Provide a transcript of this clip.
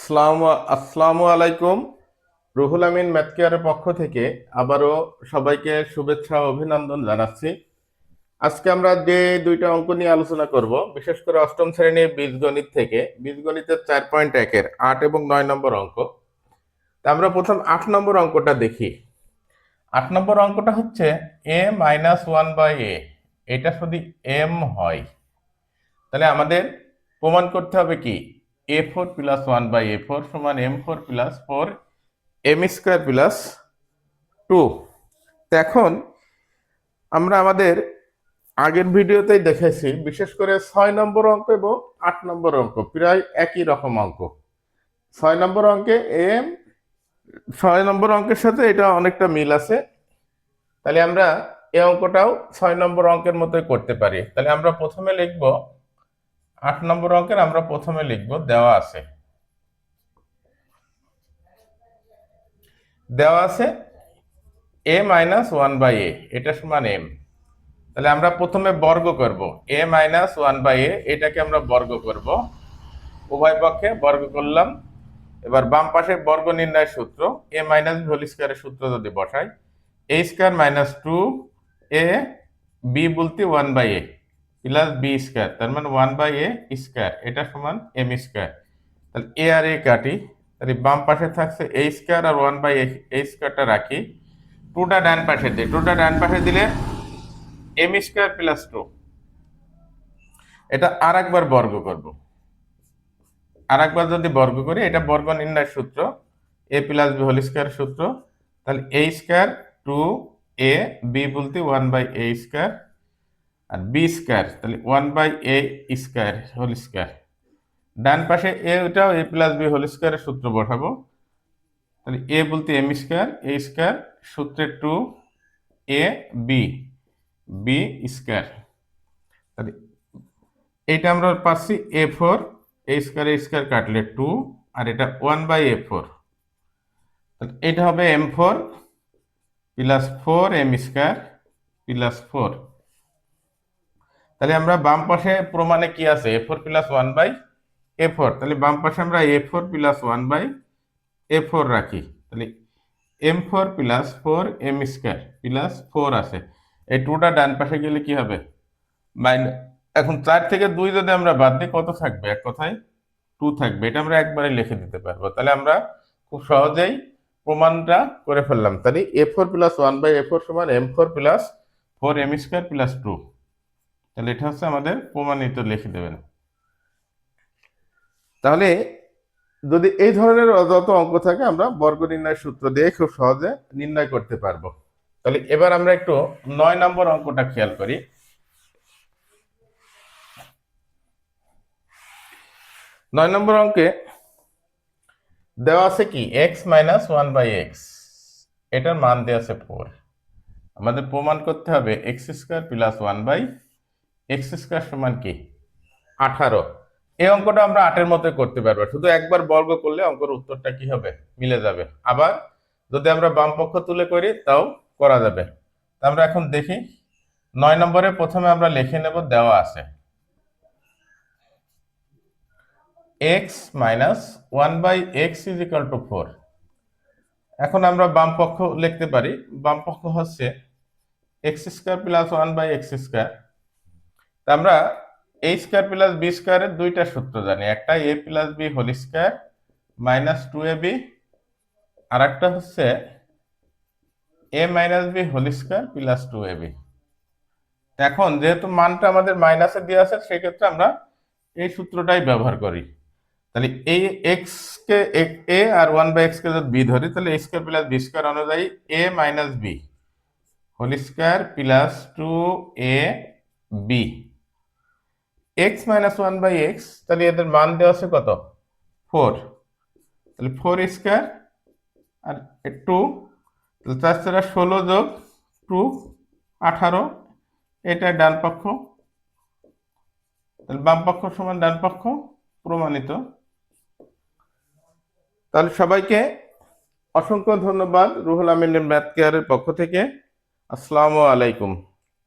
আসসালামু আলাইকুম। রুহুল আমিন ম্যাথ কেয়ারের পক্ষ থেকে আবারও সবাইকে শুভেচ্ছা ও অভিনন্দন জানাচ্ছি। আজকে আমরা যে দুইটা অঙ্ক নিয়ে আলোচনা করব, বিশেষ করে অষ্টম শ্রেণীর বীজগণিত থেকে, বীজগণিতের 4.1-এর 8 এবং 9 নম্বর অঙ্ক। তা আমরা প্রথম 8 নম্বর অঙ্কটা দেখি। 8 নম্বর অঙ্কটা হচ্ছে a-1/a, এটা যদি m হয় তাহলে আমাদের প্রমাণ করতে হবে কি a4 + 1/a4 = m4 + 4 m² + 2। তো এখন আমরা আমাদের আগের ভিডিওতেই দেখেছি, বিশেষ করে 6 নম্বর অঙ্ক এবং 8 নম্বর অঙ্ক প্রায় একই রকম অঙ্ক। 6 নম্বর অঙ্কে এম 6 নম্বর অঙ্কের সাথে এটা অনেকটা মিল আছে। তাহলে আমরা এই অঙ্কটাও 6 নম্বর অঙ্কের মতোই করতে পারি। তাহলে আমরা প্রথমে লিখব 8 নম্বর অঙ্কের, আমরা প্রথমে লিখব দেওয়া আছে a-1/a, এটা সমান m। তাহলে আমরা প্রথমে বর্গ করব a-1/a, এটাকে আমরা বর্গ করব, উভয় পক্ষে বর্গ করলাম। এবার বাম পাশে বর্গ নির্ণয়ের সূত্র a - হোল স্কয়ারের সূত্র যদি বসাই, a² - 2a, b বলতে 1/a প্লাস b², তার মানে 1/a², এটা সমান m²। তাহলে a আর a কাটি, তাহলে বাম পাশে থাকছে a² আর 1/a²টা রাখি, 2টা ডান পাশে দিই, 2টা ডান পাশে দিলে m² + 2। এটা আর একবার বর্গ করব, আর একবার যদি বর্গ করি, এটা বর্গ নির্ণয়ের সূত্র a + b হোল স্কয়ার সূত্র। তাহলে a², 2a, b বলতে 1/a², আর b², তাহলে 1/a² হোল স্কয়ার। ডান পাশে a, ওটাও a + b হোল স্কয়ারের সূত্র বসাবো। তাহলে a বলতে m², a² সূত্রে 2a, b²। তাহলে এইটা আমরা পাচ্ছি a4, a² কাটলে 2, আর এটা 1/a4, তাহলে এটা হবে m4 + 4 m² + 4। তাহলে আমরা বাম পাশে প্রমাণে কি আছে, a4 + 1/a4, তাহলে বাম পাশে আমরা a4 + 1/a4 রাখি। তাহলে m4 + 4 m² + 4 আছে, এই 2টা ডান পাশে গেলে কি হবে, এখন 4 থেকে 2 যদি আমরা বাদ দিই, কত থাকবে, এক কথায় 2 থাকবে। এটা আমরা একবারে লিখে দিতে পারবো। তাহলে আমরা খুব সহজেই প্রমাণটা করে ফেললাম। তাহলে a4 + 1/a4 = m4 + 4 m² + 2। তাহলে এটা হচ্ছে আমাদের প্রমাণিত, লিখে দেবেন। তাহলে যদি এই ধরনের যত অঙ্ক থাকে, আমরা বর্গ নির্ণয়ের সূত্র দিয়ে খুব সহজে নির্ণয় করতে পারবো। তাহলে এবার আমরা একটু 9 নম্বর অঙ্কটা খেয়াল করি। 9 নম্বর অঙ্কে দেওয়া আছে কি x - 1/x, এটার মান দেওয়া আছে 4। আমাদের প্রমাণ করতে হবে x² + 1/x² সমান কি 18। এই অঙ্কটা আমরা 8-এর মতোই করতে পারবো, শুধু একবার বর্গ করলে অঙ্কের উত্তরটা কি হবে, মিলে যাবে। আবার যদি আমরা বাম পক্ষ তুলে করি তাও করা যাবে। তা আমরা এখন দেখি 9 নম্বরে প্রথমে আমরা লিখে নেব, দেওয়া আছে x - 1/x = 4। এখন আমরা বাম পক্ষ লিখতে পারি, বাম পক্ষ হচ্ছে x² + 1/x²। তা আমরা a² + b² এর দুইটা সূত্র জানি, একটা a + b whole square - 2ab, আর একটা হচ্ছে a - b whole square + 2ab। এখন যেহেতু মানটা আমাদের মাইনাসে দেওয়া আছে, সেক্ষেত্রে আমরা এই সূত্রটাই ব্যবহার করি। তাহলে এই x K a R 1/x কে যদি b ধরি, তাহলে a² + b² অনুযায়ী a - b whole square + 2ab, x - 1/x, তাহলে এদের মান দেওয়া আছে কত, 4। তাহলে 4² আর 2, তাহলে 4 × 16 + 2 18, এটা ডান পক্ষ, তাহলে বাম পক্ষ সমান ডান পক্ষ, প্রমাণিত। তাহলে সবাইকে অসংখ্য ধন্যবাদ রুহুল আমিনের ম্যাথ কেয়ারের পক্ষ থেকে। আসসালামু আলাইকুম।